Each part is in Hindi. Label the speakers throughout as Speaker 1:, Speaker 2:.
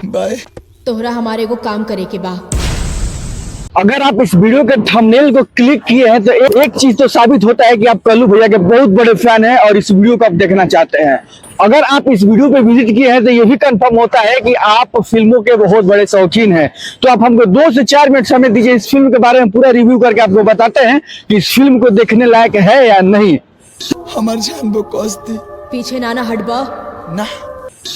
Speaker 1: बाय।
Speaker 2: तोहरा हमारे को काम करे के बा।
Speaker 3: अगर आप इस वीडियो के थंबनेल को क्लिक किए हैं तो एक चीज तो साबित होता है कि आप कल्लू भैया के बहुत बड़े फैन हैं और इस वीडियो को आप देखना चाहते हैं। अगर आप इस वीडियो पे विजिट किए हैं तो ये भी कंफर्म होता है कि आप फिल्मों के बहुत बड़े शौकीन हैं। तो आप हमको 2 से 4 मिनट समय दीजिए, इस फिल्म के बारे में पूरा रिव्यू करके आपको बताते हैं कि इस फिल्म को देखने लायक है या नहीं।
Speaker 1: हमारी जान बकवास थी।
Speaker 2: पीछे नाना हटबा
Speaker 1: ना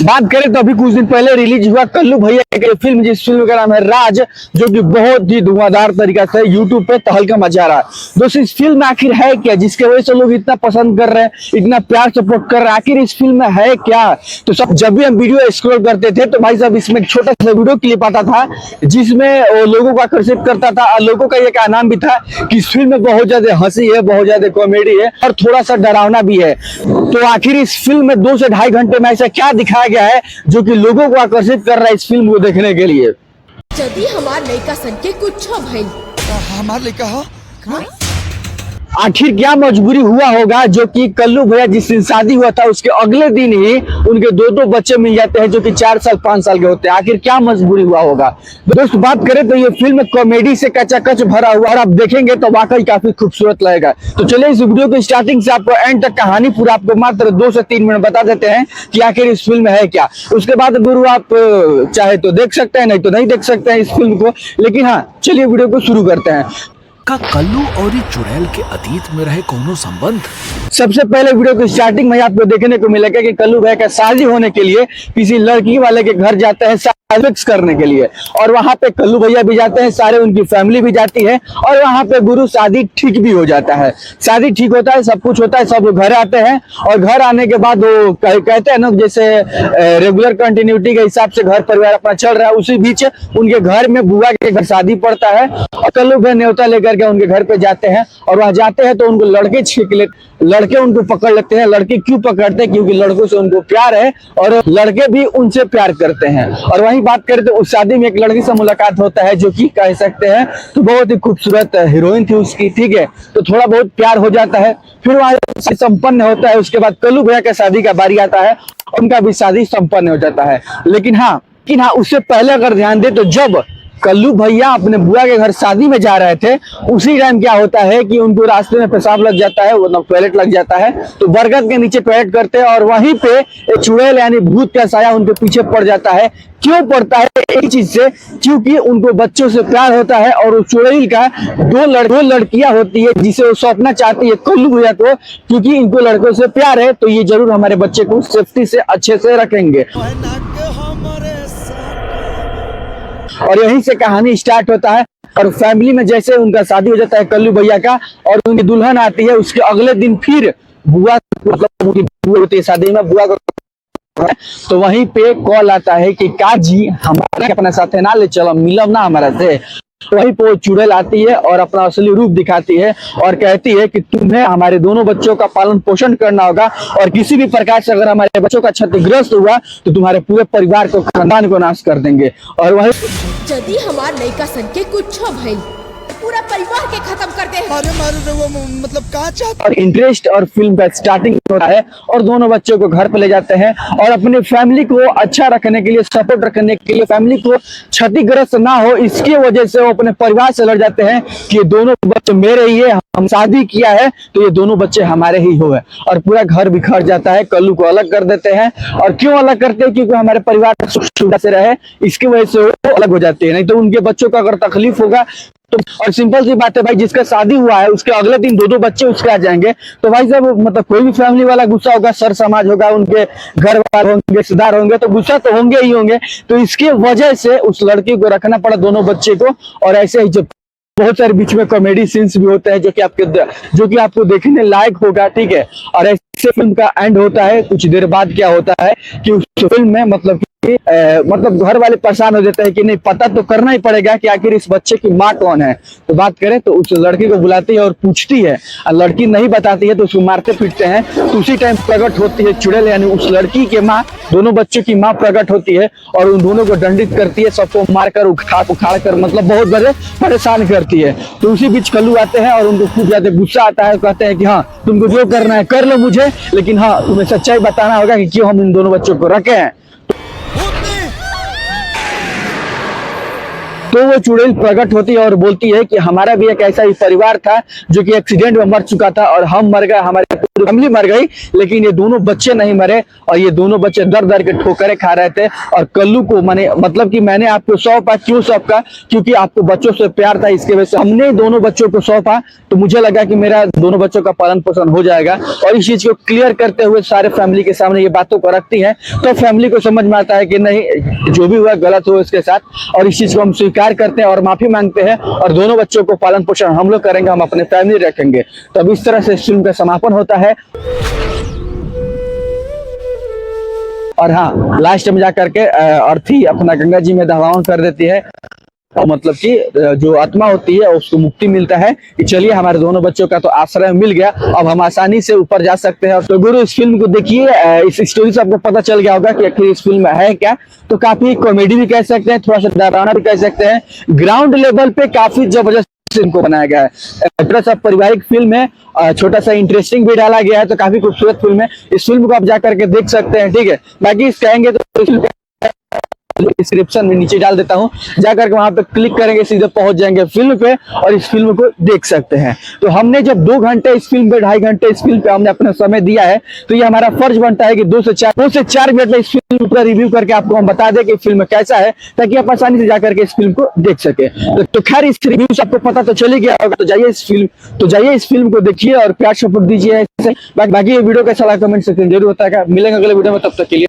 Speaker 3: बात करें तो अभी कुछ दिन पहले रिलीज हुआ कल्लू भैया की फिल्म, जिस फिल्म का नाम है राज, जो कि बहुत ही धुआंधार तरीका से यूट्यूब पे तहलका मचा रहा है। दोस्तों इस फिल्म में आखिर है क्या जिसके वजह से लोग इतना पसंद कर रहे हैं, इतना प्यार सपोर्ट कर रहे हैं? आखिर इस फिल्म में है क्या? तो सब जब भी हम वीडियो स्क्रॉल करते थे तो भाई साहब इसमें एक छोटा सा वीडियो क्लिप आता था जिसमें लोगों को आकर्षित करता था और लोगों का ये कहना भी था कि इस फिल्म में बहुत ज्यादा हंसी है, बहुत ज्यादा कॉमेडी है और थोड़ा सा डरावना भी है। तो आखिर इस फिल्म में 2 से ढाई घंटे में ऐसा क्या दिखाया गया है जो कि लोगों को आकर्षित कर रहा है इस फिल्म को देखने के लिए?
Speaker 2: यदि हमार लड़का सन के कुछ भइल
Speaker 1: हमार लड़का हो।
Speaker 3: आखिर क्या मजबूरी हुआ होगा जो कि कल्लू भैया जिस दिन शादी हुआ था उसके अगले दिन ही उनके 2 बच्चे मिल जाते हैं जो कि 4 साल 5 साल के होते हैं? आखिर क्या मजबूरी हुआ होगा? दोस्त बात करें तो ये फिल्म कॉमेडी से कचाकच भरा हुआ और आप देखेंगे तो वाकई काफी खूबसूरत लगेगा। तो चलिए इस वीडियो की स्टार्टिंग से आपको एंड तक कहानी पूरा आपको मात्र 2 से 3 मिनट बता देते हैं कि आखिर इस फिल्म में है क्या। उसके बाद गुरु आप चाहे तो देख सकते हैं, नहीं तो नहीं देख सकते हैं इस फिल्म को। लेकिन हाँ चलिए वीडियो को शुरू करते हैं।
Speaker 4: का कल्लू और चुड़ैल के अतीत में रहे कोनो संबंध?
Speaker 3: सबसे पहले वीडियो की स्टार्टिंग में आपको देखने को मिलेगा कि कल्लू भैया का शादी होने के लिए किसी लड़की वाले के घर जाते हैं फिक्स करने के लिए, और वहां पे कल्लू भैया भी जाते हैं, सारे उनकी फैमिली भी जाती है और वहां पे गुरु शादी ठीक भी हो जाता है। शादी ठीक होता है, सब कुछ होता है, सब घर आते हैं और घर आने के बाद वो कहते हैं ना जैसे रेगुलर कंटिन्यूटी के हिसाब से घर परिवार अपना चल रहा है, उसी बीच उनके घर में बुआ के घर शादी पड़ता है और कल्लू भैया न्योता लेकर के उनके घर पे जाते हैं और वहां जाते हैं तो उनको लड़के उनको पकड़ लेते हैं। लड़के क्यों पकड़ते हैं? क्योंकि लड़कों से उनको प्यार है और लड़के भी उनसे प्यार करते हैं। और वहीं बात करें तो उस शादी में एक लड़की से मुलाकात होता है जो कि कह सकते हैं तो बहुत ही खूबसूरत हीरोइन थी उसकी, ठीक है। तो थोड़ा बहुत प्यार हो जाता है, फिर वहां संपन्न होता है। उसके बाद कल्लू भैया का शादी का बारी आता है, उनका भी शादी संपन्न हो जाता है। लेकिन हाँ उससे पहले अगर ध्यान दे तो जब कल्लू भैया अपने बुआ के घर शादी में जा रहे थे उसी टाइम क्या होता है कि उनको रास्ते में पेशाब लग जाता है, मतलब टॉयलेट लग जाता है। तो बरगद के नीचे टॉयलेट करते हैं और वहीं पे एक चुड़ैल यानी भूत का साया उनके पीछे पड़ जाता है। क्यों पड़ता है? एक चीज से, क्योंकि उनको बच्चों से प्यार होता है और उस चुड़ैल का 2 लड़कियां होती है जिसे वो सौंपना चाहती है कल्लू भैया को, क्योंकि इनको लड़कों से प्यार है तो ये जरूर हमारे बच्चे को सेफ्टी से अच्छे से रखेंगे। और यहीं से कहानी स्टार्ट होता है और फैमिली में जैसे उनका शादी हो जाता है कल्लू भैया का और उनकी दुल्हन आती है, उसके अगले दिन फिर बुआ होती है शादी में, बुआ को तो वहीं पे कॉल आता है कि काजी हमारे अपने साथ ना ले चलो, मिलब ना हमारा से। वहीं पे वो चुड़ैल आती है और अपना असली रूप दिखाती है और कहती है कि तुम्हें हमारे दोनों बच्चों का पालन पोषण करना होगा और किसी भी प्रकार से अगर हमारे बच्चों का क्षतिग्रस्त हुआ तो तुम्हारे पूरे परिवार को, खानदान को नाश कर देंगे। और वही
Speaker 2: यदि हमार लड़का सन के कुछ भइल पूरा परिवार के खत्म कर दे।
Speaker 1: अरे मतलब कहाँ चाहते?
Speaker 3: और इंटरेस्ट और फिल्म का स्टार्टिंग होता है और दोनों बच्चों को घर पे ले जाते हैं और अपने फैमिली को अच्छा रखने के लिए, सपोर्ट रखने के लिए, फैमिली को क्षतिग्रस्त ना हो इसकी वजह से वो अपने परिवार से लड़ जाते हैं कि ये दोनों बच्चे मेरे ही है, हम शादी किया है तो ये दोनों बच्चे हमारे ही हो। और पूरा घर बिखर जाता है, कल्लू को अलग कर देते हैं। और क्यों अलग करते हैं? क्योंकि हमारे परिवार सुख सुविधा से रहे, इसकी वजह से वो अलग हो जाते हैं, नहीं तो उनके बच्चों को अगर तकलीफ होगा तो। और सिंपल सी बात है भाई, जिसका शादी हुआ है उसके अगले दिन 2 बच्चे उसके आ जाएंगे तो भाई साहब मतलब कोई भी फैमिली वाला गुस्सा होगा, सर समाज होगा, उनके घर वाले होंगे, रिश्तेदार होंगे तो गुस्सा तो होंगे ही होंगे। तो इसके वजह से उस लड़की को रखना पड़ा, दोनों बच्चे को। और ऐसे ही जब बहुत सारे बीच में कॉमेडी सीन्स भी होते हैं जो कि आपको देखने लायक होगा, ठीक है। और ऐसे फिल्म का एंड होता है। कुछ देर बाद क्या होता है कि उस फिल्म में मतलब घर वाले परेशान हो जाते हैं कि नहीं, पता तो करना ही पड़ेगा कि आखिर इस बच्चे की माँ कौन है। तो बात करें तो उस लड़की को बुलाती है और पूछती है और लड़की नहीं बताती है तो उसको मारते पीटते हैं। तो उसी टाइम प्रकट होती है चुड़ैल यानी उस लड़की के माँ, दोनों बच्चों की माँ प्रकट होती है और उन दोनों को दंडित करती है, सबको मारकर उखाड़ कर मतलब बहुत बड़े परेशान करती है। तो उसी बीच कल्लू आते हैं और उनको खूब ज्यादा गुस्सा आता है, कहते हैं कि हाँ तुमको जो करना है कर लो मुझे, लेकिन हाँ तुम्हें सच्चाई बताना होगा कि क्यों हम इन दोनों बच्चों को रखे हैं। तो वो चुड़ैल प्रकट होती है और बोलती है कि हमारा भी एक ऐसा ही परिवार था जो कि एक्सीडेंट में मर चुका था और हम मर गए, हमारी पूरी फैमिली मर गई, लेकिन ये दोनों बच्चे नहीं मरे और ये दोनों बच्चे दर दर के ठोकरें खा रहे थे। और कल्लू को मतलब कि मैंने आपको सौंपा, क्यों सौंपा? क्योंकि आपको बच्चों से प्यार था, इसके वजह से हमने दोनों बच्चों को सौंपा। तो मुझे लगा कि मेरा दोनों बच्चों का पालन पोषण हो जाएगा। और इस चीज को क्लियर करते हुए सारे फैमिली के सामने ये बातों को रखती है, तो फैमिली को समझ में आता है कि नहीं, जो भी हुआ गलत हुआ उसके साथ, और इस चीज को हम स्वीकार करते हैं और माफी मांगते हैं और दोनों बच्चों को पालन पोषण हम लोग करेंगे, हम अपने फैमिली रखेंगे। तो अब इस तरह से इस फिल्म का समापन होता है। और हाँ, लास्ट में जाकर के अर्थी अपना गंगा जी में दहवान कर देती है और मतलब कि जो आत्मा होती है उसको मुक्ति मिलता है कि चलिए हमारे दोनों बच्चों का तो आश्रय मिल गया, अब हम आसानी से ऊपर जा सकते हैं। तो गुरु, इस फिल्म को देखिए, इस स्टोरी से आपको पता चल गया होगा कि आखिर इस फिल्म में है क्या। तो काफी कॉमेडी भी कह सकते हैं, थोड़ा सा डरावना भी कह सकते हैं, ग्राउंड लेवल पे काफी जबरदस्त फिल्म को बनाया गया है। थोड़ा सा पारिवारिक फिल्म है, छोटा सा इंटरेस्टिंग भी डाला गया है, तो काफी खूबसूरत फिल्म है। इस फिल्म को आप जाकर के देख सकते हैं, ठीक है। बाकी कहेंगे तो डिस्क्रिप्शन में नीचे डाल देता हूँ, जाकर के वहां पे क्लिक करेंगे, सीधे पहुंच जाएंगे फिल्म पे और इस फिल्म को देख सकते हैं। तो हमने जब 2 घंटे इस फिल्म पे, 2.5 घंटे इस फिल्म पे हमने अपना समय दिया है, तो ये हमारा फर्ज बनता है कि 2 से 4 मिनट में इस फिल्म का रिव्यू करके आपको हम बता दें कि फिल्म कैसा है, ताकि आप आसानी से जाकर के इस फिल्म को देख सके। तो खैर, इस रिव्यू से आपको पता तो चल ही गया होगा, तो जाइए इस फिल्म को देखिए और प्यार सपोर्ट दीजिए। बाकी ये वीडियो कैसा लगा कमेंट सेक्शन जरूर बताएगा। मिलेंगे अगले वीडियो में, तब तक के लिए।